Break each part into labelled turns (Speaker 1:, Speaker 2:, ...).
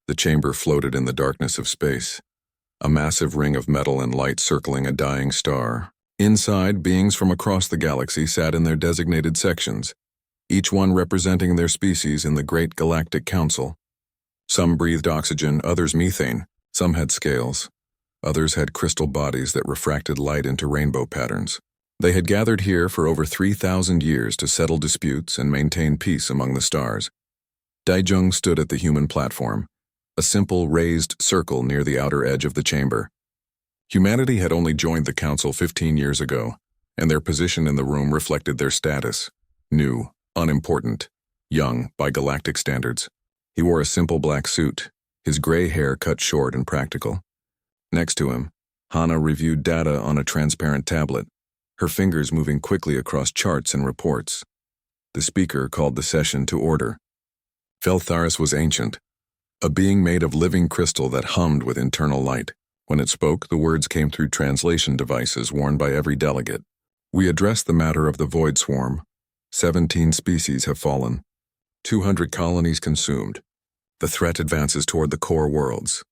Speaker 1: The chamber floated in the darkness of space, a massive ring of metal and light circling a dying star. Inside, beings from across the galaxy sat in their designated sections, each one representing their species in the Great Galactic Council. Some breathed oxygen, others methane. Some had scales. Others had crystal bodies that refracted light into rainbow patterns. They had gathered here for over 3,000 years to settle disputes and maintain peace among the stars. Daijung stood at the human platform, a simple raised circle near the outer edge of the chamber. Humanity had only joined the council 15 years ago, and their position in the room reflected their status: new, unimportant, young by galactic standards. He wore a simple black suit, his gray hair cut short and practical. Next to him, Hana reviewed data on a transparent tablet, her fingers moving quickly across charts and reports. The speaker called the session to order. Veltharis was ancient, a being made of living crystal that hummed with internal light. When it spoke, the words came through translation devices worn by every delegate. We addressed the matter of the Void Swarm. 17 species have fallen. 200 colonies consumed. The threat advances toward the core worlds.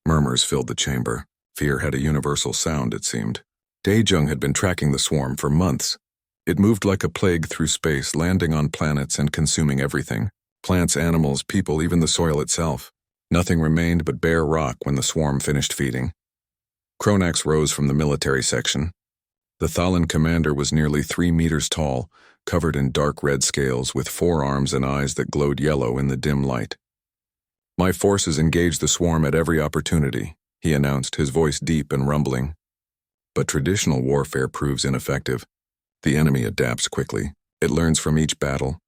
Speaker 1: Murmurs filled the chamber. Fear had a universal sound, it seemed. Daijung had been tracking the swarm for months. It moved like a plague through space, landing on planets and consuming everything. Plants, animals, people, even the soil itself. Nothing remained but bare rock when the swarm finished feeding. Kronax rose from the military section. The Thalan commander was nearly 3 meters tall, covered in dark red scales with 4 arms and eyes that glowed yellow in the dim light. "My forces engage the swarm at every opportunity," he announced, his voice deep and rumbling. But traditional warfare proves ineffective. The enemy adapts quickly. It learns from each battle.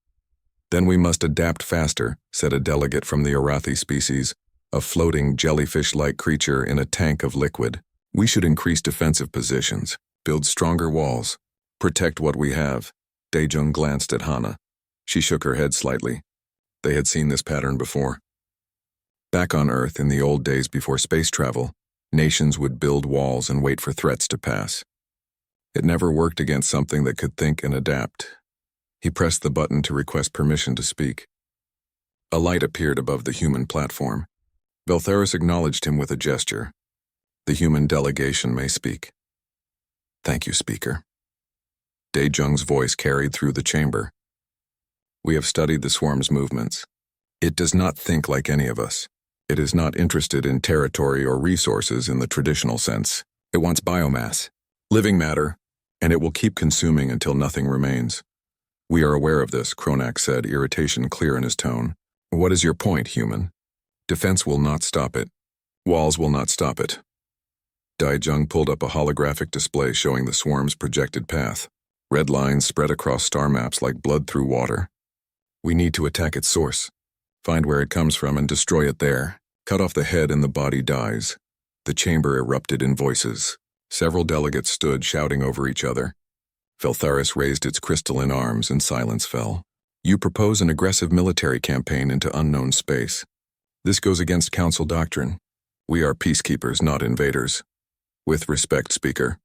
Speaker 1: "Then we must adapt faster," said a delegate from the Arathi species, a floating jellyfish-like creature in a tank of liquid. "We should increase defensive positions, build stronger walls, protect what we have." Daijung glanced at Hana. She shook her head slightly. They had seen this pattern before. Back on Earth, in the old days before space travel, nations would build walls and wait for threats to pass. It never worked against something that could think and adapt. He pressed the button to request permission to speak. A light appeared above the human platform. Veltharis acknowledged him with a gesture. "The human delegation may speak." "Thank you, Speaker." Daijung's voice carried through the chamber. "We have studied the swarm's movements. It does not think like any of us. It is not interested in territory or resources in the traditional sense. It wants biomass, living matter, and it will keep consuming until nothing remains." "We are aware of this," Kronax said, irritation clear in his tone. "What is your point, human? Defense will not stop it. Walls will not stop it." Daijung pulled up a holographic display showing the swarm's projected path. Red lines spread across star maps like blood through water. "We need to attack its source. Find where it comes from and destroy it there. Cut off the head and the body dies." The chamber erupted in voices. Several delegates stood shouting over each other. Veltharis raised its crystalline arms and silence fell. "You propose an aggressive military campaign into unknown space. This goes against Council doctrine. We are peacekeepers, not invaders. With respect, Speaker,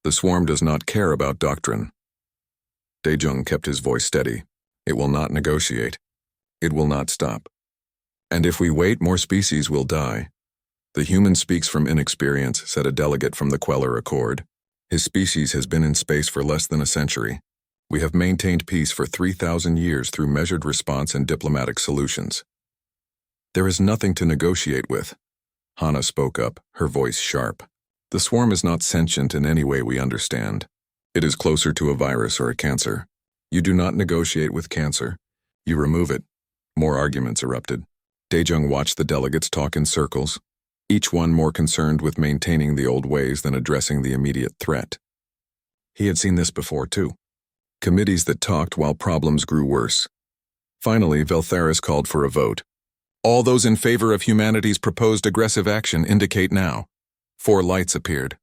Speaker 1: the swarm does not care about doctrine." Daijung kept his voice steady. "It will not negotiate. It will not stop. And if we wait, more species will die." "The human speaks from inexperience," said a delegate from the Queller Accord. "His species has been in space for less than a century. We have maintained peace for 3,000 years through measured response and diplomatic solutions." "There is nothing to negotiate with." Hana spoke up, her voice sharp. "The swarm is not sentient in any way we understand. It is closer to a virus or a cancer. You do not negotiate with cancer. You remove it." More arguments erupted. Daijung watched the delegates talk in circles, each one more concerned with maintaining the old ways than addressing the immediate threat. He had seen this before, too. Committees that talked while problems grew worse. Finally, Veltharis called for a vote. "All those in favor of humanity's proposed aggressive action indicate now." 4 lights appeared.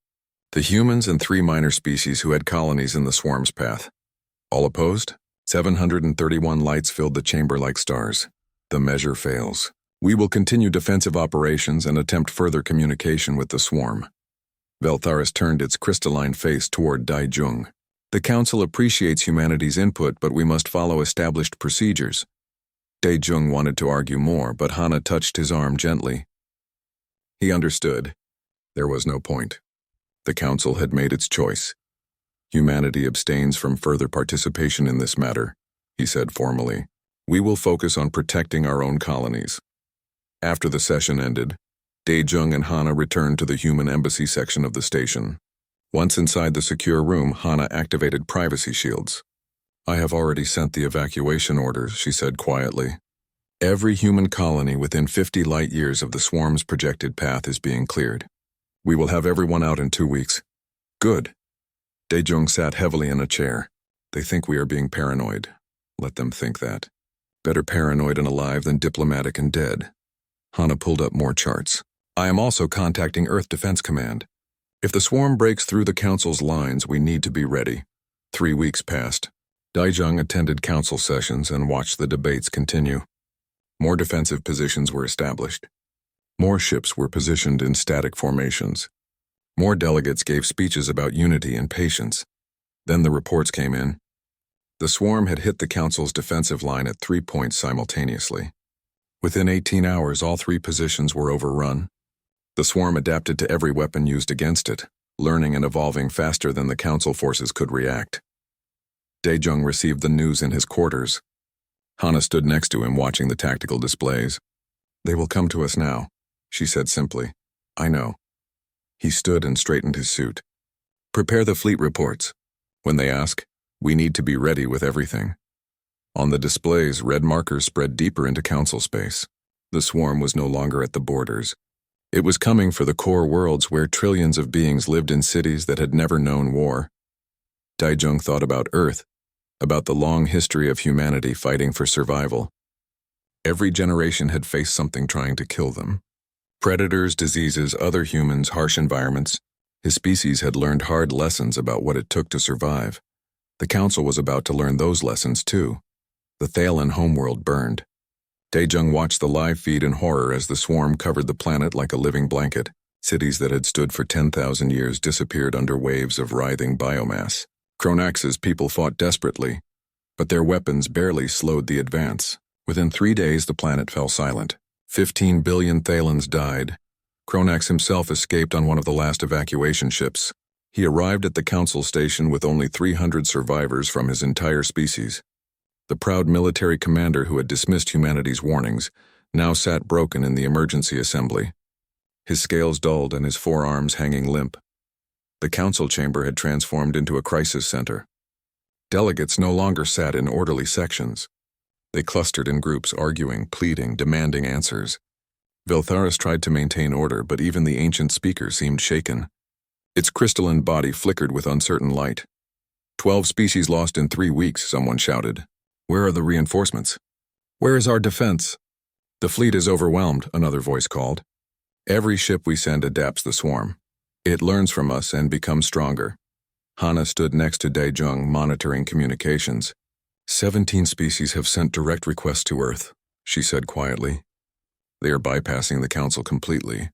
Speaker 1: The humans and 3 minor species who had colonies in the swarm's path. All opposed? 731 lights filled the chamber like stars. The measure fails. "We will continue defensive operations and attempt further communication with the swarm." Veltharis turned its crystalline face toward Daijung. "The Council appreciates humanity's input, but we must follow established procedures." Dae-jung wanted to argue more, but Hana touched his arm gently. He understood. There was no point. The council had made its choice. Humanity abstains from further participation in this matter, he said formally. We will focus on protecting our own colonies. After the session ended, Dae-jung and Hana returned to the human embassy section of the station. Once inside the secure room, Hana activated privacy shields. I have already sent the evacuation orders, she said quietly. Every human colony within 50 light years of the swarm's projected path is being cleared. We will have everyone out in 2 weeks. Good. Dae-jung sat heavily in a chair. They think we are being paranoid. Let them think that. Better paranoid and alive than diplomatic and dead. Hana pulled up more charts. I am also contacting Earth Defense Command. If the swarm breaks through the Council's lines, we need to be ready. 3 weeks passed. Dae-jung attended council sessions and watched the debates continue. More defensive positions were established. More ships were positioned in static formations. More delegates gave speeches about unity and patience. Then the reports came in. The swarm had hit the Council's defensive line at 3 points simultaneously. Within 18 hours, all 3 positions were overrun. The swarm adapted to every weapon used against it, learning and evolving faster than the Council forces could react. Dae-jung received the news in his quarters. Hana stood next to him watching the tactical displays. They will come to us now, she said simply. I know. He stood and straightened his suit. Prepare the fleet reports. When they ask, we need to be ready with everything. On the displays, red markers spread deeper into Council space. The swarm was no longer at the borders. It was coming for the core worlds where trillions of beings lived in cities that had never known war. Dae-jung thought about Earth, about the long history of humanity fighting for survival. Every generation had faced something trying to kill them. Predators, diseases, other humans, harsh environments. His species had learned hard lessons about what it took to survive. The Council was about to learn those lessons too. The Thalen homeworld burned. Dae-jung watched the live feed in horror as the swarm covered the planet like a living blanket. Cities that had stood for 10,000 years disappeared under waves of writhing biomass. Kronax's people fought desperately, but their weapons barely slowed the advance. Within 3 days, the planet fell silent. 15 billion Thalens died. Kronax himself escaped on one of the last evacuation ships. He arrived at the Council station with only 300 survivors from his entire species. The proud military commander who had dismissed humanity's warnings now sat broken in the emergency assembly. His scales dulled and his forearms hanging limp. The council chamber had transformed into a crisis center. Delegates no longer sat in orderly sections. They clustered in groups, arguing, pleading, demanding answers. Veltharis tried to maintain order, but even the ancient speaker seemed shaken. Its crystalline body flickered with uncertain light. 12 species lost in 3 weeks, someone shouted. Where are the reinforcements? Where is our defense? The fleet is overwhelmed, another voice called. Every ship we send adapts the swarm. It learns from us and becomes stronger. Hana stood next to Dae-jung, monitoring communications. 17 species have sent direct requests to Earth, she said quietly. They are bypassing the Council completely.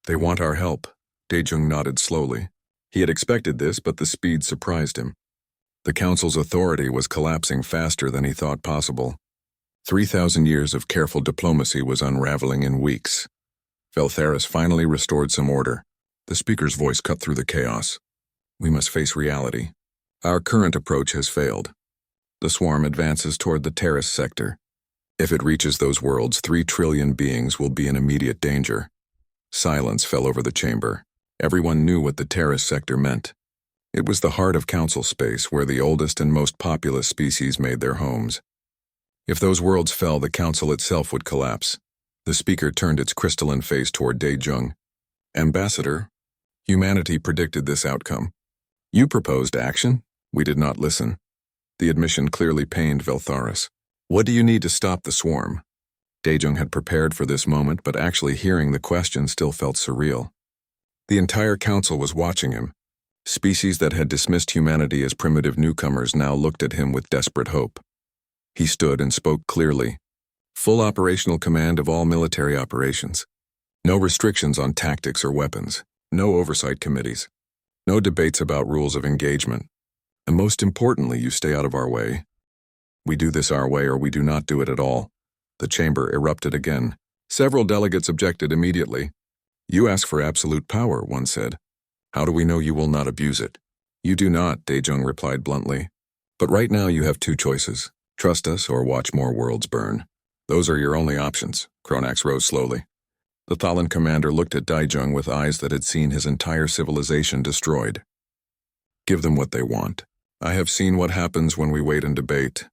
Speaker 1: They want our help. Dae-jung nodded slowly. He had expected this, but the speed surprised him. The Council's authority was collapsing faster than he thought possible. 3,000 years of careful diplomacy was unraveling in weeks. Veltharis finally restored some order. The speaker's voice cut through the chaos. We must face reality. Our current approach has failed. The swarm advances toward the Terrace sector. If it reaches those worlds, 3 trillion beings will be in immediate danger. Silence fell over the chamber. Everyone knew what the Terrace sector meant. It was the heart of Council space where the oldest and most populous species made their homes. If those worlds fell, the Council itself would collapse. The speaker turned its crystalline face toward Dae-jung. Ambassador, humanity predicted this outcome. You proposed action. We did not listen. The admission clearly pained Veltharis. What do you need to stop the swarm? Dae-jung had prepared for this moment, but actually hearing the question still felt surreal. The entire Council was watching him. Species that had dismissed humanity as primitive newcomers now looked at him with desperate hope. He stood and spoke clearly. Full operational command of all military operations. No restrictions on tactics or weapons. No oversight committees. No debates about rules of engagement. And most importantly, you stay out of our way. We do this our way or we do not do it at all. The chamber erupted again. Several delegates objected immediately. "You ask for absolute power," one said. "How do we know you will not abuse it?" "You do not," Daejung replied bluntly. "But right now you have two choices. Trust us or watch more worlds burn. Those are your only options." Kronax rose slowly. The Thalan commander looked at Daejung with eyes that had seen his entire civilization destroyed. "Give them what they want. I have seen what happens when we wait and debate.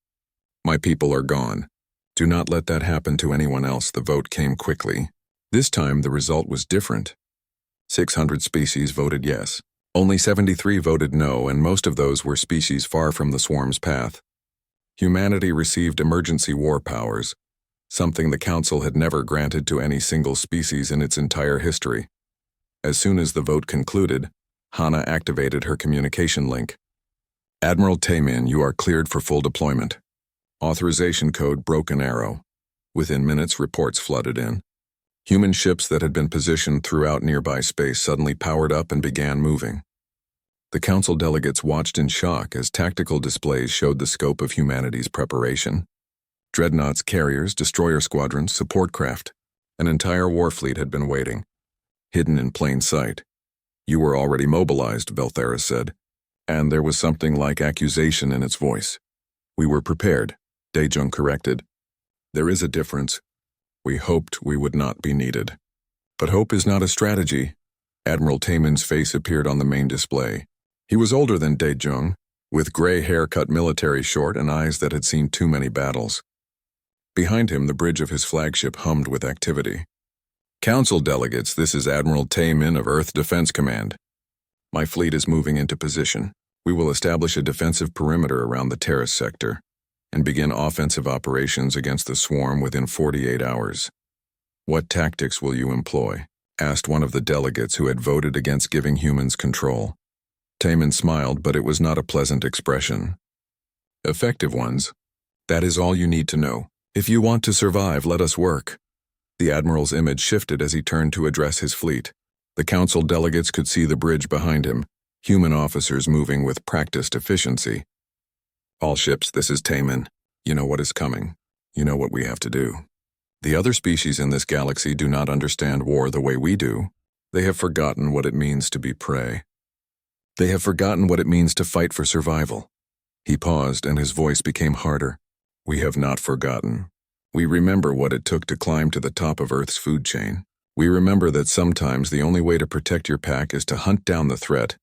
Speaker 1: My people are gone. Do not let that happen to anyone else." The vote came quickly. This time the result was different. 600 species voted yes. Only 73 voted no, and most of those were species far from the swarm's path. Humanity received emergency war powers, something the Council had never granted to any single species in its entire history. As soon as the vote concluded, Hana activated her communication link. "Admiral Taemin, you are cleared for full deployment. Authorization code Broken Arrow." Within minutes, reports flooded in. Human ships that had been positioned throughout nearby space suddenly powered up and began moving. The Council delegates watched in shock as tactical displays showed the scope of humanity's preparation. Dreadnoughts, carriers, destroyer squadrons, support craft. An entire war fleet had been waiting, hidden in plain sight. "You were already mobilized," Velthera said, and there was something like accusation in its voice. "We were prepared," Daejung corrected. "There is a difference. We hoped we would not be needed." "But hope is not a strategy." Admiral Taemin's face appeared on the main display. He was older than Daejung, with gray hair cut military short and eyes that had seen too many battles. Behind him, the bridge of his flagship hummed with activity. "Council delegates, this is Admiral Taemin of Earth Defense Command. My fleet is moving into position. We will establish a defensive perimeter around the terrace sector and begin offensive operations against the swarm within 48 hours. "What tactics will you employ?" asked one of the delegates who had voted against giving humans control. Taemin smiled, but it was not a pleasant expression. "Effective ones. That is all you need to know. If you want to survive, let us work." The Admiral's image shifted as he turned to address his fleet. The Council delegates could see the bridge behind him, human officers moving with practiced efficiency. "All ships, this is Taemin. You know what is coming. You know what we have to do. The other species in this galaxy do not understand war the way we do. They have forgotten what it means to be prey. They have forgotten what it means to fight for survival." He paused, and his voice became harder. "We have not forgotten. We remember what it took to climb to the top of Earth's food chain. We remember that sometimes the only way to protect your pack is to hunt down the threat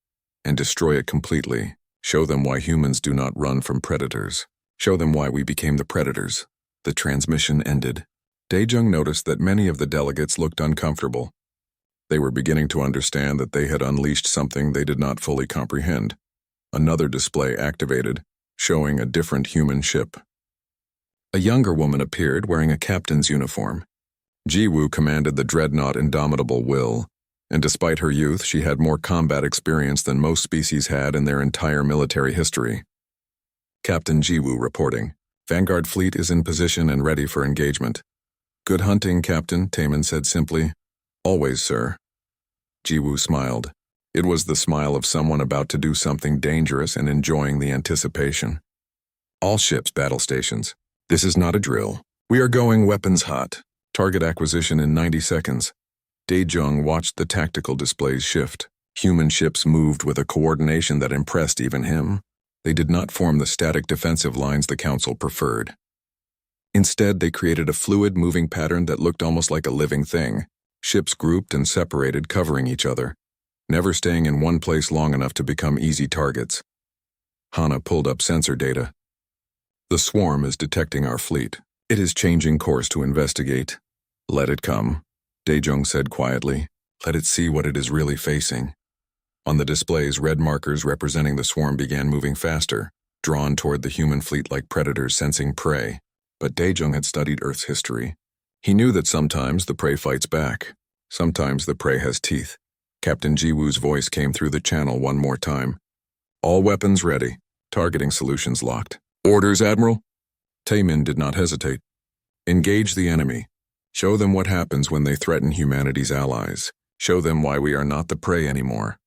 Speaker 1: and destroy it completely. Show them why humans do not run from predators. Show them why we became the predators." The transmission ended. Daejung noticed that many of the delegates looked uncomfortable. They were beginning to understand that they had unleashed something they did not fully comprehend. Another display activated, showing a different human ship. A younger woman appeared wearing a captain's uniform. Jiwoo commanded the dreadnought Indomitable Will, and despite her youth, she had more combat experience than most species had in their entire military history. Captain Jiwoo reporting. "Vanguard fleet is in position and ready for engagement." "Good hunting, Captain," Taemin said simply. "Always, sir." Jiwoo smiled. It was the smile of someone about to do something dangerous and enjoying the anticipation. "All ships, battle stations. This is not a drill. We are going weapons hot. Target acquisition in 90 seconds. Daejung watched the tactical displays shift. Human ships moved with a coordination that impressed even him. They did not form the static defensive lines the Council preferred. Instead, they created a fluid moving pattern that looked almost like a living thing. Ships grouped and separated, covering each other, never staying in one place long enough to become easy targets. Hana pulled up sensor data. "The swarm is detecting our fleet. It is changing course to investigate. Let it come," Daejung said quietly. "Let it see what it is really facing." On the displays, red markers representing the swarm began moving faster, drawn toward the human fleet like predators sensing prey. But Daejung had studied Earth's history. He knew that sometimes the prey fights back. Sometimes the prey has teeth. Captain Jiwoo's voice came through the channel one more time. "All weapons ready. Targeting solutions locked." "Orders, Admiral?" Taemin did not hesitate. "Engage the enemy. Show them what happens when they threaten humanity's allies. Show them why we are not the prey anymore."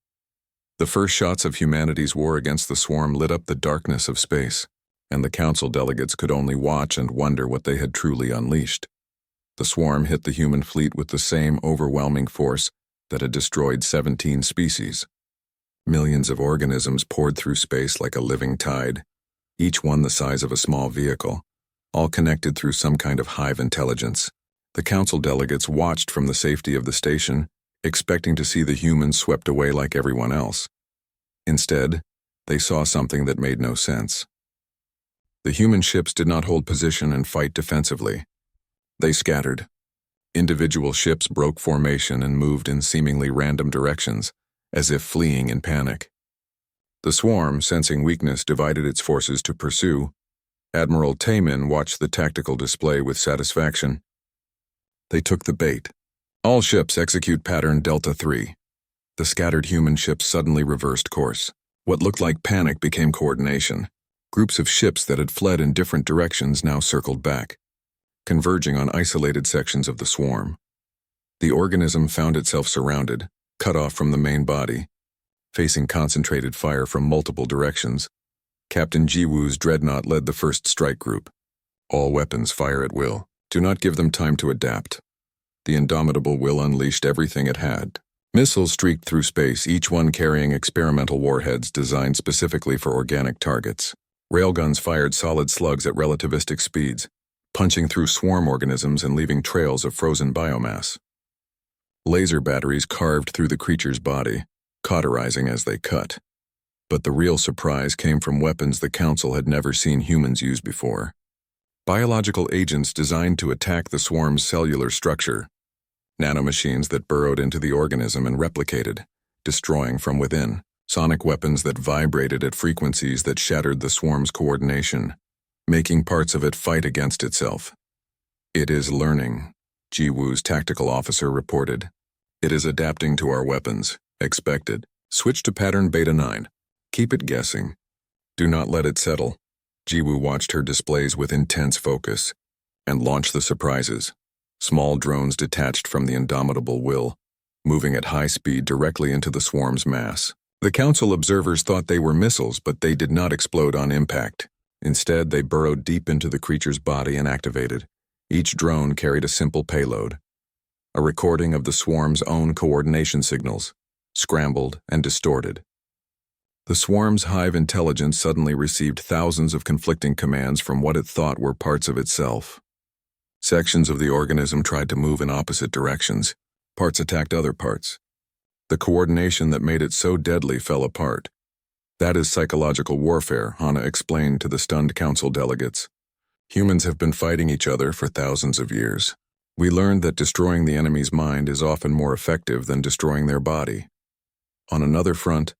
Speaker 1: The first shots of humanity's war against the swarm lit up the darkness of space. and the council delegates could only watch and wonder what they had truly unleashed. The swarm hit the human fleet with the same overwhelming force that had destroyed 17 species. Millions of organisms poured through space like a living tide, each one the size of a small vehicle, all connected through some kind of hive intelligence. The council delegates watched from the safety of the station, expecting to see the humans swept away like everyone else. Instead, they saw something that made no sense. The human ships did not hold position and fight defensively. They scattered. Individual ships broke formation and moved in seemingly random directions, as if fleeing in panic. The swarm, sensing weakness, divided its forces to pursue. Admiral Taemin watched the tactical display with satisfaction. They took the bait. All ships execute pattern Delta 3. The scattered human ships suddenly reversed course. What looked like panic became coordination. Groups of ships that had fled in different directions now circled back, converging on isolated sections of the swarm. The organism found itself surrounded, cut off from the main body, facing concentrated fire from multiple directions. Captain Jiwoo's dreadnought led the first strike group. All weapons fire at will. Do not give them time to adapt. The indomitable will unleashed everything it had. Missiles streaked through space, each one carrying experimental warheads designed specifically for organic targets. Railguns fired solid slugs at relativistic speeds, punching through swarm organisms and leaving trails of frozen biomass. Laser batteries carved through the creature's body, cauterizing as they cut. But the real surprise came from weapons the Council had never seen humans use before. Biological agents designed to attack the swarm's cellular structure. Nanomachines that burrowed into the organism and replicated, destroying from within. Sonic weapons that vibrated at frequencies that shattered the swarm's coordination, making parts of it fight against itself. It is learning, Jiwoo's tactical officer reported. It is adapting to our weapons. Expected. Switch to pattern Beta 9. Keep it guessing. Do not let it settle. Jiwoo watched her displays with intense focus and launched the surprises. Small drones detached from the indomitable will, moving at high speed directly into the swarm's mass. The Council observers thought they were missiles, but they did not explode on impact. Instead, they burrowed deep into the creature's body and activated. Each drone carried a simple payload, a recording of the swarm's own coordination signals, scrambled and distorted. The swarm's hive intelligence suddenly received thousands of conflicting commands from what it thought were parts of itself. Sections of the organism tried to move in opposite directions. Parts attacked other parts. The coordination that made it so deadly fell apart. That is psychological warfare, Hana explained to the stunned council delegates. Humans have been fighting each other for thousands of years. We learned that destroying the enemy's mind is often more effective than destroying their body. On another front,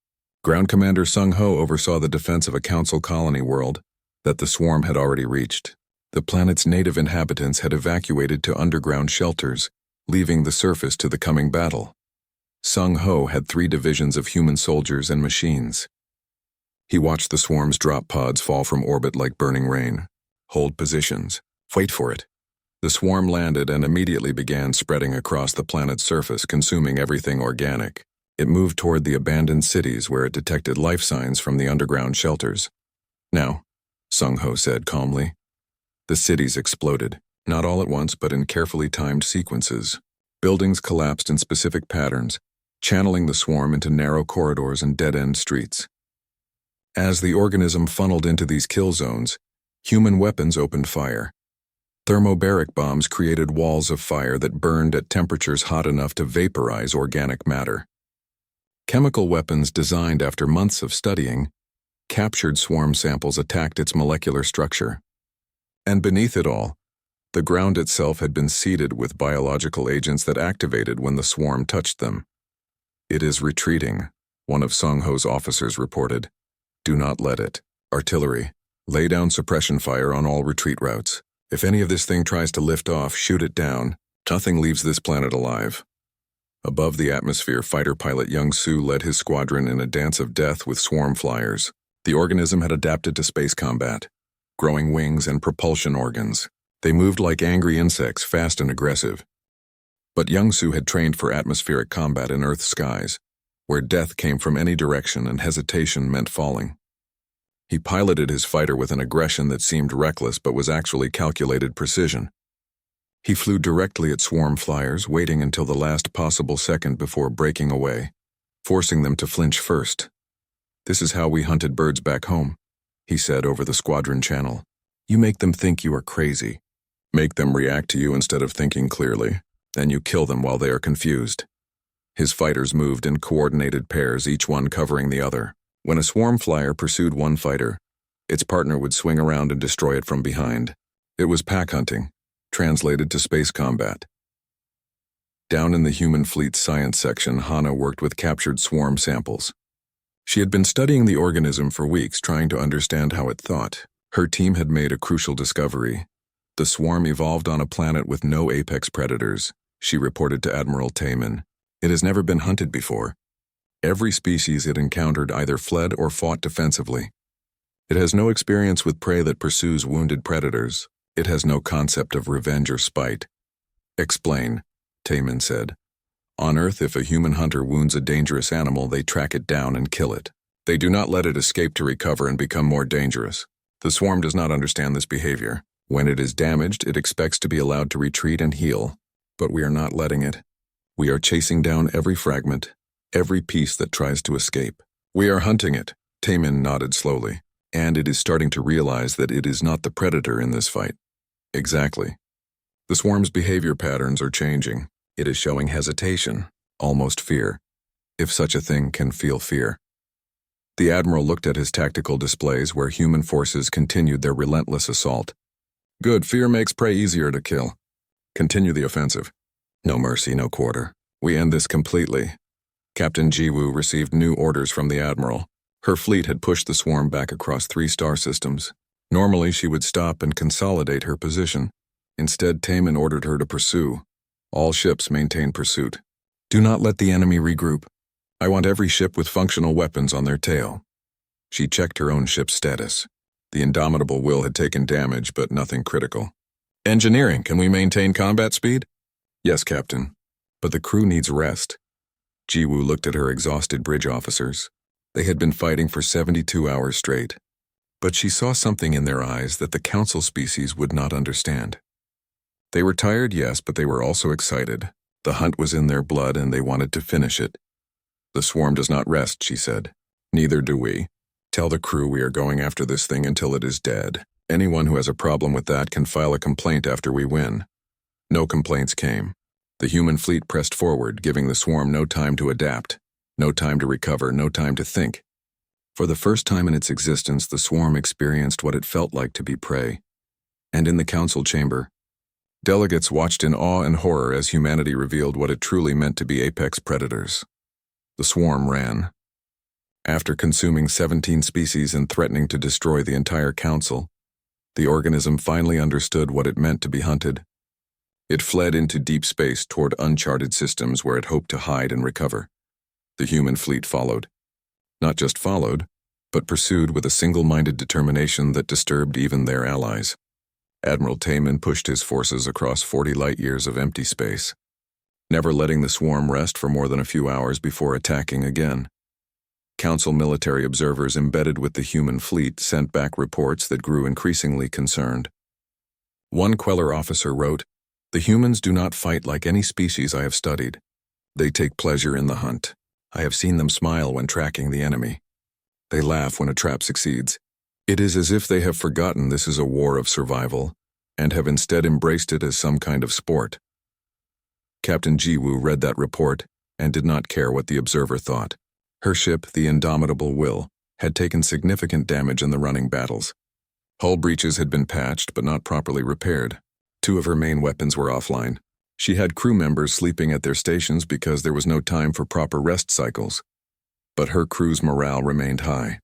Speaker 1: Ground Commander Sung Ho oversaw the defense of a council colony world that the swarm had already reached. The planet's native inhabitants had evacuated to underground shelters, leaving the surface to the coming battle. Sung Ho had 3 divisions of human soldiers and machines. He watched the swarm's drop pods fall from orbit like burning rain. Hold positions. Wait for it. The swarm landed and immediately began spreading across the planet's surface, consuming everything organic. It moved toward the abandoned cities where it detected life signs from the underground shelters. Now, Sung Ho said calmly. The cities exploded, not all at once but in carefully timed sequences. Buildings collapsed in specific patterns, channeling the swarm into narrow corridors and dead-end streets. As the organism funneled into these kill zones, human weapons opened fire. Thermobaric bombs created walls of fire that burned at temperatures hot enough to vaporize organic matter. Chemical weapons designed after months of studying, captured swarm samples attacked its molecular structure. And beneath it all, the ground itself had been seeded with biological agents that activated when the swarm touched them. It is retreating, one of Sung Ho's officers reported. Do not let it. Artillery. Lay down suppression fire on all retreat routes. If any of this thing tries to lift off, shoot it down. Nothing leaves this planet alive. Above the atmosphere, fighter pilot Young Soo led his squadron in a dance of death with swarm flyers. The organism had adapted to space combat, growing wings and propulsion organs. They moved like angry insects, fast and aggressive. But Young Soo had trained for atmospheric combat in Earth's skies, where death came from any direction and hesitation meant falling. He piloted his fighter with an aggression that seemed reckless but was actually calculated precision. He flew directly at swarm flyers, waiting until the last possible second before breaking away, forcing them to flinch first. "This is how we hunted birds back home," he said over the squadron channel. "You make them think you are crazy. Make them react to you instead of thinking clearly. Then you kill them while they are confused." His fighters moved in coordinated pairs, each one covering the other. When a swarm flyer pursued one fighter, its partner would swing around and destroy it from behind. It was pack hunting, translated to space combat. Down in the human fleet's science section, Hana worked with captured swarm samples. She had been studying the organism for weeks, trying to understand how it thought. Her team had made a crucial discovery. The swarm evolved on a planet with no apex predators, she reported to Admiral Taman. It has never been hunted before. Every species it encountered either fled or fought defensively. It has no experience with prey that pursues wounded predators. It has no concept of revenge or spite. "Explain," Taman said. "On Earth, if a human hunter wounds a dangerous animal, they track it down and kill it. They do not let it escape to recover and become more dangerous. The swarm does not understand this behavior. When it is damaged, it expects to be allowed to retreat and heal. But we are not letting it. We are chasing down every fragment, every piece that tries to escape. We are hunting it." Taman nodded slowly. "And it is starting to realize that it is not the predator in this fight." "Exactly. The swarm's behavior patterns are changing. It is showing hesitation, almost fear, if such a thing can feel fear." The Admiral looked at his tactical displays where human forces continued their relentless assault. "Good, fear makes prey easier to kill. Continue the offensive. No mercy, no quarter. We end this completely." Captain Jiwoo received new orders from the Admiral. Her fleet had pushed the swarm back across 3 star systems. Normally, she would stop and consolidate her position. Instead, Taman ordered her to pursue. All ships maintain pursuit. "Do not let the enemy regroup. I want every ship with functional weapons on their tail." She checked her own ship's status. The Indomitable Will had taken damage, but nothing critical. "Engineering, can we maintain combat speed?" "Yes, Captain. But the crew needs rest." Jiwoo looked at her exhausted bridge officers. They had been fighting for 72 hours straight. But she saw something in their eyes that the Council species would not understand. They were tired, yes, but they were also excited. The hunt was in their blood and they wanted to finish it. "The swarm does not rest," she said. "Neither do we. Tell the crew we are going after this thing until it is dead. Anyone who has a problem with that can file a complaint after we win." No complaints came. The human fleet pressed forward, giving the swarm no time to adapt, no time to recover, no time to think. For the first time in its existence, the swarm experienced what it felt like to be prey. And in the council chamber, delegates watched in awe and horror as humanity revealed what it truly meant to be apex predators. The swarm ran. After consuming 17 species and threatening to destroy the entire council, the organism finally understood what it meant to be hunted. It fled into deep space toward uncharted systems where it hoped to hide and recover. The human fleet followed. Not just followed, but pursued with a single-minded determination that disturbed even their allies. Admiral Taman pushed his forces across 40 light-years of empty space, never letting the swarm rest for more than a few hours before attacking again. Council military observers embedded with the human fleet sent back reports that grew increasingly concerned. One Queller officer wrote, "The humans do not fight like any species I have studied. They take pleasure in the hunt. I have seen them smile when tracking the enemy. They laugh when a trap succeeds. It is as if they have forgotten this is a war of survival, and have instead embraced it as some kind of sport." Captain Jiwoo read that report and did not care what the observer thought. Her ship, the Indomitable Will, had taken significant damage in the running battles. Hull breaches had been patched but not properly repaired. 2 of her main weapons were offline. She had crew members sleeping at their stations because there was no time for proper rest cycles. But her crew's morale remained high.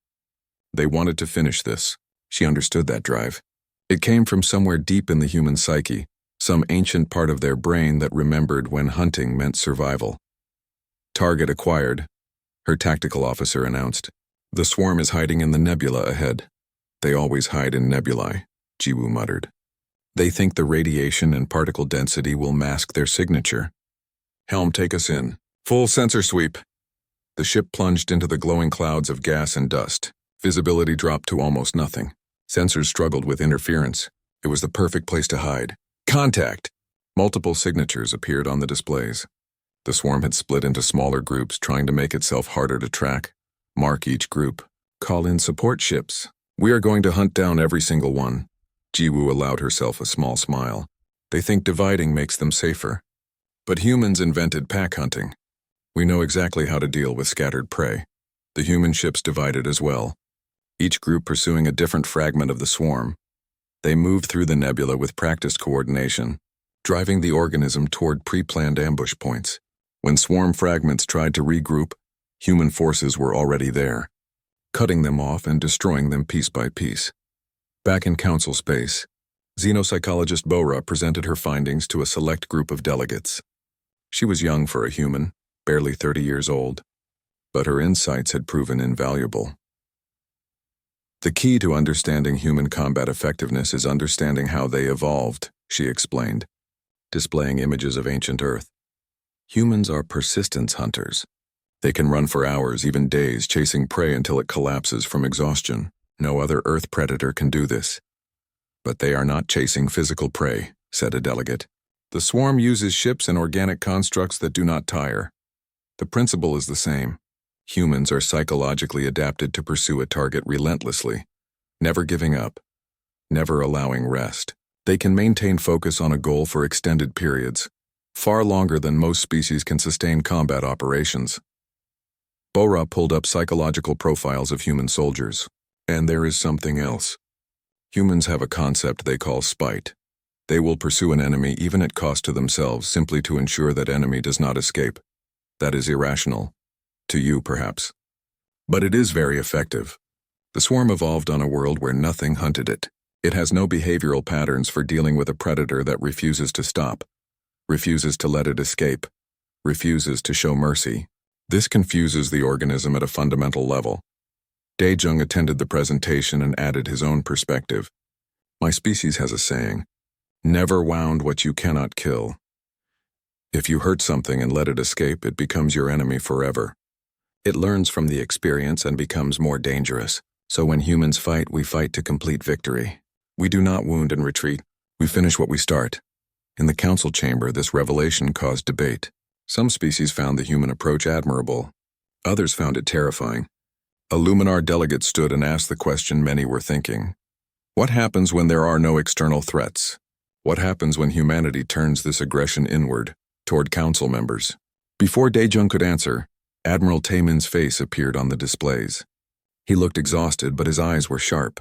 Speaker 1: They wanted to finish this. She understood that drive. It came from somewhere deep in the human psyche, some ancient part of their brain that remembered when hunting meant survival. "Target acquired," her tactical officer announced. "The swarm is hiding in the nebula ahead." "They always hide in nebulae," Jiwoo muttered. "They think the radiation and particle density will mask their signature." "Helm, take us in. Full sensor sweep." The ship plunged into the glowing clouds of gas and dust. Visibility dropped to almost nothing. Sensors struggled with interference. It was the perfect place to hide. Contact! Multiple signatures appeared on the displays. The swarm had split into smaller groups, trying to make itself harder to track. Mark each group. Call in support ships. We are going to hunt down every single one. Jiwoo allowed herself a small smile. They think dividing makes them safer. But humans invented pack hunting. We know exactly how to deal with scattered prey. The human ships divided as well, each group pursuing a different fragment of the swarm. They moved through the nebula with practiced coordination, driving the organism toward pre-planned ambush points. When swarm fragments tried to regroup, human forces were already there, cutting them off and destroying them piece by piece. Back in council space, xenopsychologist Bora presented her findings to a select group of delegates. She was young for a human, barely 30 years old, but her insights had proven invaluable. The key to understanding human combat effectiveness is understanding how they evolved, she explained, displaying images of ancient Earth. Humans are persistence hunters. They can run for hours, even days, chasing prey until it collapses from exhaustion. No other Earth predator can do this. But they are not chasing physical prey, said a delegate. The swarm uses ships and organic constructs that do not tire. The principle is the same. Humans are psychologically adapted to pursue a target relentlessly, never giving up, never allowing rest. They can maintain focus on a goal for extended periods, far longer than most species can sustain combat operations. Bora pulled up psychological profiles of human soldiers. And there is something else. Humans have a concept they call spite. They will pursue an enemy even at cost to themselves simply to ensure that enemy does not escape. That is irrational. To you, perhaps. But it is very effective. The swarm evolved on a world where nothing hunted it. It has no behavioral patterns for dealing with a predator that refuses to stop, refuses to let it escape, refuses to show mercy. This confuses the organism at a fundamental level. Daejung attended the presentation and added his own perspective. My species has a saying, never wound what you cannot kill. If you hurt something and let it escape, it becomes your enemy forever. It learns from the experience and becomes more dangerous. So when humans fight, we fight to complete victory. We do not wound and retreat. We finish what we start. In the council chamber, this revelation caused debate. Some species found the human approach admirable. Others found it terrifying. A Luminar delegate stood and asked the question many were thinking. What happens when there are no external threats? What happens when humanity turns this aggression inward, toward council members? Before Daejung could answer, Admiral Taemin's face appeared on the displays. He looked exhausted, but his eyes were sharp.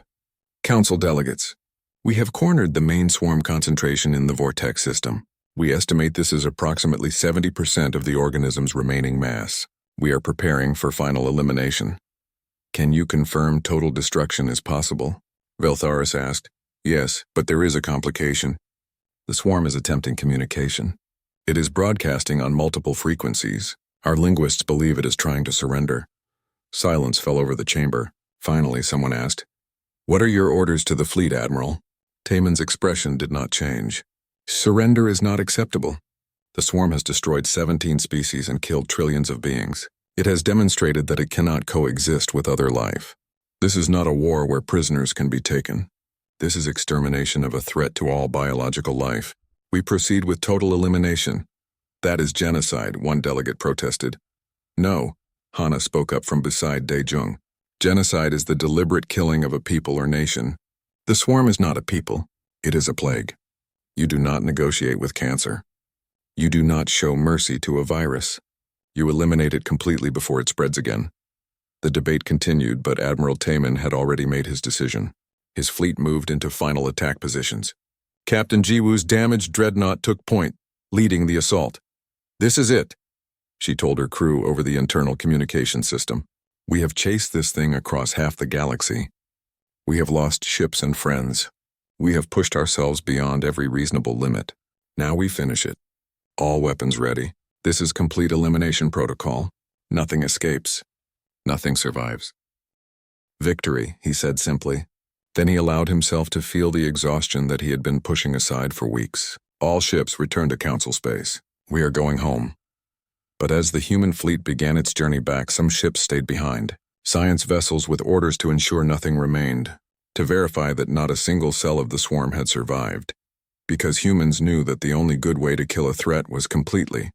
Speaker 1: Council delegates, we have cornered the main swarm concentration in the vortex system. We estimate this is approximately 70% of the organism's remaining mass. We are preparing for final elimination. Can you confirm total destruction is possible? Veltharis asked. Yes, but there is a complication. The swarm is attempting communication. It is broadcasting on multiple frequencies. Our linguists believe it is trying to surrender. Silence fell over the chamber. Finally, someone asked, What are your orders to the fleet, Admiral? Taemin's expression did not change. Surrender is not acceptable. The swarm has destroyed 17 species and killed trillions of beings. It has demonstrated that it cannot coexist with other life. This is not a war where prisoners can be taken. This is extermination of a threat to all biological life. We proceed with total elimination. That is genocide, one delegate protested. No, Hana spoke up from beside Daejung. Genocide is the deliberate killing of a people or nation. The swarm is not a people. It is a plague. You do not negotiate with cancer. You do not show mercy to a virus. You eliminate it completely before it spreads again. The debate continued, but Admiral Taemin had already made his decision. His fleet moved into final attack positions. Captain Jiwoo's damaged dreadnought took point, leading the assault. This is it, she told her crew over the internal communication system. We have chased this thing across half the galaxy. We have lost ships and friends. We have pushed ourselves beyond every reasonable limit. Now we finish it. All weapons ready. This is complete elimination protocol. Nothing escapes. Nothing survives. Victory, he said simply. Then he allowed himself to feel the exhaustion that he had been pushing aside for weeks. All ships returned to council space. We are going home. But as the human fleet began its journey back, some ships stayed behind. Science vessels with orders to ensure nothing remained, to verify that not a single cell of the swarm had survived, because humans knew that the only good way to kill a threat was completely.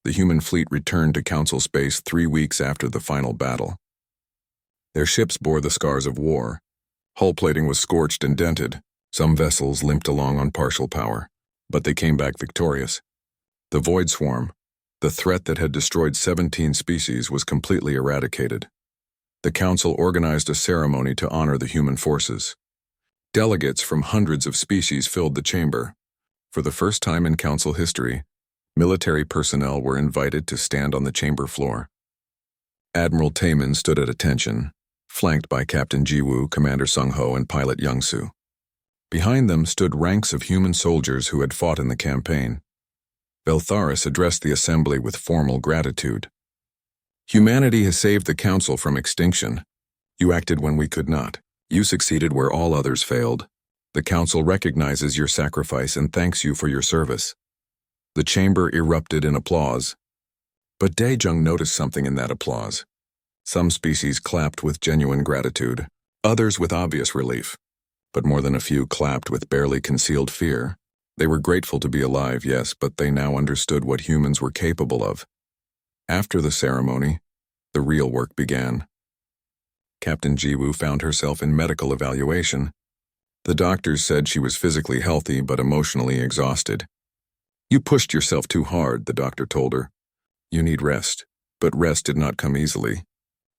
Speaker 1: The human fleet returned to Council space 3 weeks after the final battle. Their ships bore the scars of war. Hull plating was scorched and dented. Some vessels limped along on partial power, but they came back victorious. The Void Swarm, the threat that had destroyed 17 species, was completely eradicated. The Council organized a ceremony to honor the human forces. Delegates from hundreds of species filled the chamber. For the first time in Council history, military personnel were invited to stand on the chamber floor. Admiral Taemin stood at attention, flanked by Captain Jiwoo, Commander Sung-ho, and Pilot Young-soo. Behind them stood ranks of human soldiers who had fought in the campaign. Veltharis addressed the assembly with formal gratitude. "Humanity has saved the Council from extinction. You acted when we could not. You succeeded where all others failed. The Council recognizes your sacrifice and thanks you for your service." The chamber erupted in applause. But Daejung noticed something in that applause. Some species clapped with genuine gratitude, others with obvious relief. But more than a few clapped with barely concealed fear. They were grateful to be alive, yes, but they now understood what humans were capable of. After the ceremony, the real work began. Captain Jiwoo found herself in medical evaluation. The doctors said she was physically healthy but emotionally exhausted. "You pushed yourself too hard," the doctor told her. "You need rest." But rest did not come easily.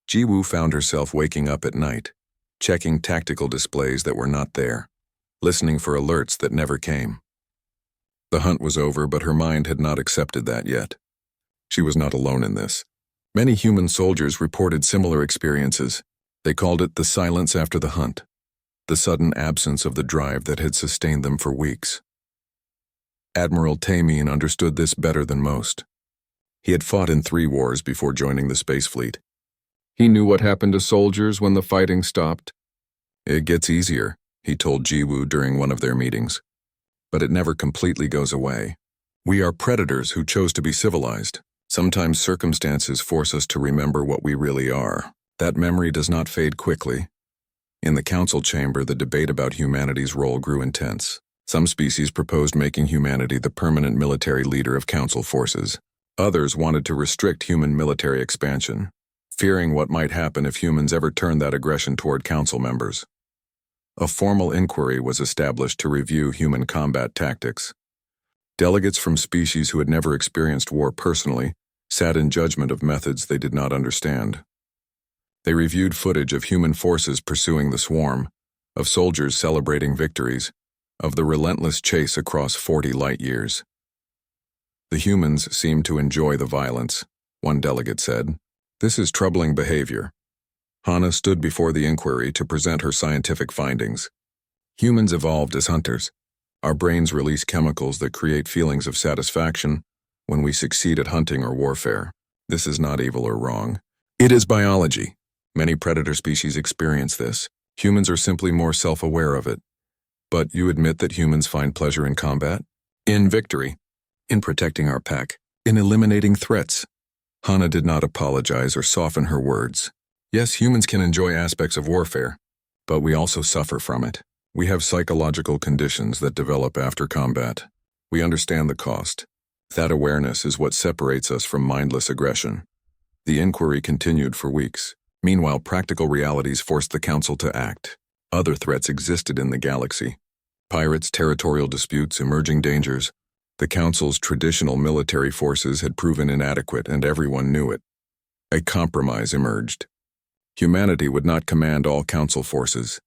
Speaker 1: Jiwoo found herself waking up at night, checking tactical displays that were not there, listening for alerts that never came. The hunt was over, but her mind had not accepted that yet. She was not alone in this. Many human soldiers reported similar experiences. They called it the silence after the hunt, the sudden absence of the drive that had sustained them for weeks. Admiral Taemin understood this better than most. He had fought in 3 wars before joining the space fleet. He knew what happened to soldiers when the fighting stopped. "It gets easier," he told Jiwoo during one of their meetings. "But it never completely goes away. We are predators who chose to be civilized. Sometimes circumstances force us to remember what we really are. That memory does not fade quickly." In the Council chamber, the debate about humanity's role grew intense. Some species proposed making humanity the permanent military leader of Council forces. Others wanted to restrict human military expansion, fearing what might happen if humans ever turned that aggression toward Council members. A formal inquiry was established to review human combat tactics. Delegates from species who had never experienced war personally sat in judgment of methods they did not understand. They reviewed footage of human forces pursuing the swarm, of soldiers celebrating victories, of the relentless chase across 40 light years. "The humans seem to enjoy the violence," one delegate said. "This is troubling behavior." Hana stood before the inquiry to present her scientific findings. "Humans evolved as hunters. Our brains release chemicals that create feelings of satisfaction when we succeed at hunting or warfare. This is not evil or wrong. It is biology. Many predator species experience this. Humans are simply more self-aware of it. But you admit that humans find pleasure in combat? In victory, in protecting our pack, in eliminating threats." Hana did not apologize or soften her words. "Yes, humans can enjoy aspects of warfare, but we also suffer from it. We have psychological conditions that develop after combat. We understand the cost. That awareness is what separates us from mindless aggression." The inquiry continued for weeks. Meanwhile, practical realities forced the Council to act. Other threats existed in the galaxy. Pirates, territorial disputes, emerging dangers. The Council's traditional military forces had proven inadequate, and everyone knew it. A compromise emerged. Humanity would not command all Council forces,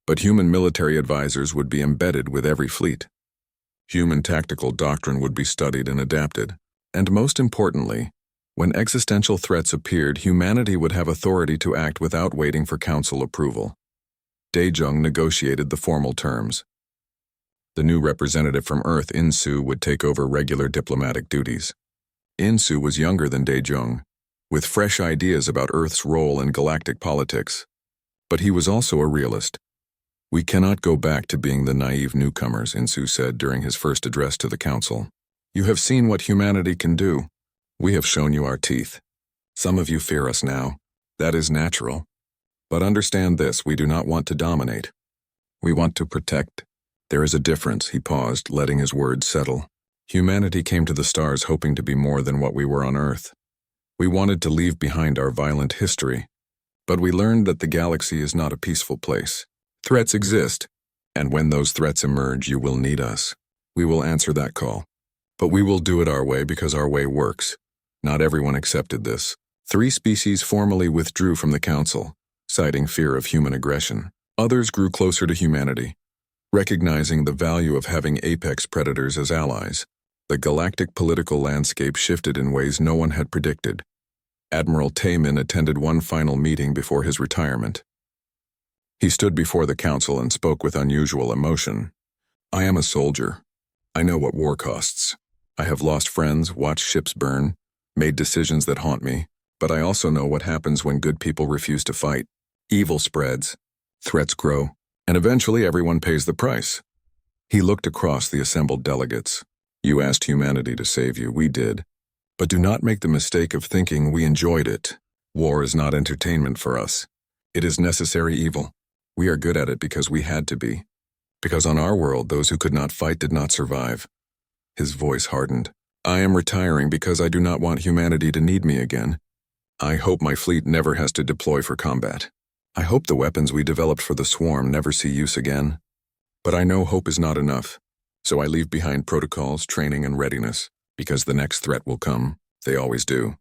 Speaker 1: but human military advisors would be embedded with every fleet. Human tactical doctrine would be studied and adapted. And most importantly, when existential threats appeared, humanity would have authority to act without waiting for Council approval. Daejung negotiated the formal terms. The new representative from Earth, Insu, would take over regular diplomatic duties. Insu was younger than Daejung, with fresh ideas about Earth's role in galactic politics. But he was also a realist. "We cannot go back to being the naive newcomers," Insu said during his first address to the Council. "You have seen what humanity can do. We have shown you our teeth. Some of you fear us now. That is natural. But understand this, we do not want to dominate. We want to protect. There is a difference, he paused, letting his words settle. Humanity came to the stars hoping to be more than what we were on Earth. We wanted to leave behind our violent history. But we learned that the galaxy is not a peaceful place. Threats exist, and when those threats emerge, you will need us. We will answer that call. But we will do it our way because our way works. Not everyone accepted this. 3 species formally withdrew from the Council, citing fear of human aggression. Others grew closer to humanity, recognizing the value of having apex predators as allies. The galactic political landscape shifted in ways no one had predicted. Admiral Taemin attended one final meeting before his retirement. He stood before the council and spoke with unusual emotion. I am a soldier. I know what war costs. I have lost friends, watched ships burn, made decisions that haunt me, but I also know what happens when good people refuse to fight. Evil spreads, threats grow, and eventually everyone pays the price. He looked across the assembled delegates. You asked humanity to save you, we did. But do not make the mistake of thinking we enjoyed it. War is not entertainment for us. It is necessary evil. We are good at it because we had to be. Because on our world, those who could not fight did not survive. His voice hardened. I am retiring because I do not want humanity to need me again. I hope my fleet never has to deploy for combat. I hope the weapons we developed for the swarm never see use again. But I know hope is not enough, so I leave behind protocols, training, and readiness, because the next threat will come. They always do.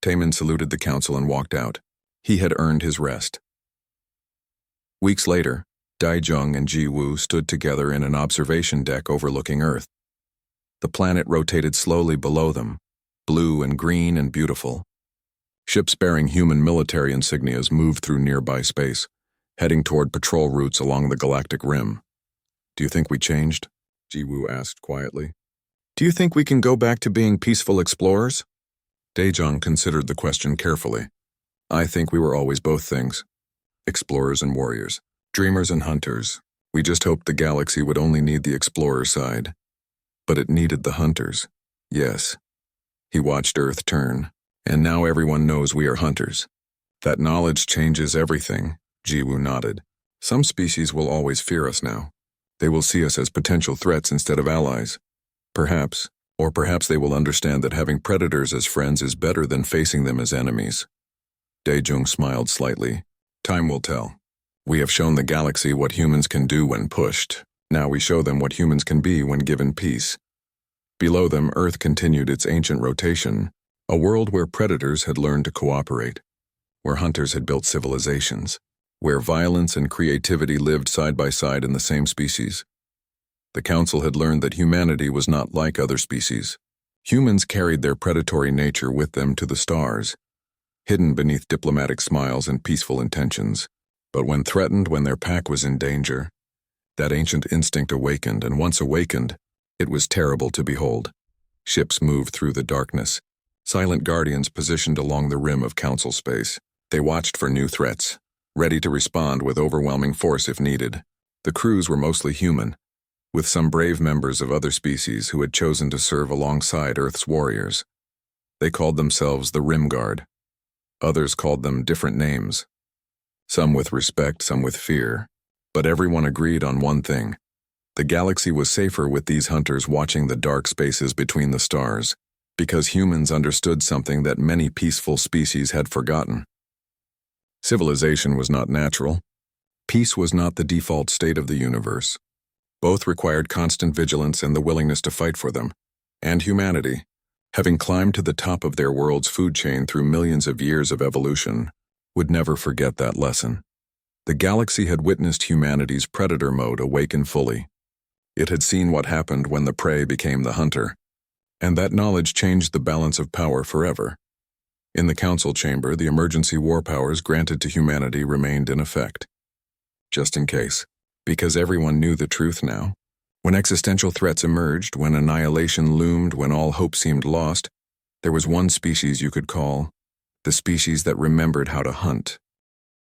Speaker 1: Taemin saluted the council and walked out. He had earned his rest. Weeks later, Daijung and Ji-woo stood together in an observation deck overlooking Earth. The planet rotated slowly below them, blue and green and beautiful. Ships bearing human military insignias moved through nearby space, heading toward patrol routes along the galactic rim. Do you think we changed? Ji-woo asked quietly. Do you think we can go back to being peaceful explorers? Daejung considered the question carefully. I think we were always both things. Explorers and warriors, dreamers and hunters. We just hoped the galaxy would only need the explorer side. But it needed the hunters. Yes. He watched Earth turn, and now everyone knows we are hunters. That knowledge changes everything, Ji-woo nodded. Some species will always fear us now. They will see us as potential threats instead of allies. Perhaps, or perhaps they will understand that having predators as friends is better than facing them as enemies. Daejung smiled slightly. Time will tell. We have shown the galaxy what humans can do when pushed. Now we show them what humans can be when given peace. Below them, Earth continued its ancient rotation, a world where predators had learned to cooperate, where hunters had built civilizations, where violence and creativity lived side by side in the same species. The Council had learned that humanity was not like other species. Humans carried their predatory nature with them to the stars, hidden beneath diplomatic smiles and peaceful intentions. But when threatened, when their pack was in danger, that ancient instinct awakened, and once awakened, it was terrible to behold. Ships moved through the darkness, silent guardians positioned along the rim of Council space. They watched for new threats, ready to respond with overwhelming force if needed. The crews were mostly human, with some brave members of other species who had chosen to serve alongside Earth's warriors. They called themselves the Rim Guard. Others called them different names, some with respect, some with fear, but everyone agreed on one thing. The galaxy was safer with these hunters watching the dark spaces between the stars, because humans understood something that many peaceful species had forgotten. Civilization was not natural. Peace was not the default state of the universe. Both required constant vigilance and the willingness to fight for them. And humanity, having climbed to the top of their world's food chain through millions of years of evolution, would never forget that lesson. The galaxy had witnessed humanity's predator mode awaken fully. It had seen what happened when the prey became the hunter, and that knowledge changed the balance of power forever. In the council chamber, the emergency war powers granted to humanity remained in effect. Just in case, because everyone knew the truth now. When existential threats emerged, when annihilation loomed, when all hope seemed lost, there was one species you could call the species that remembered how to hunt.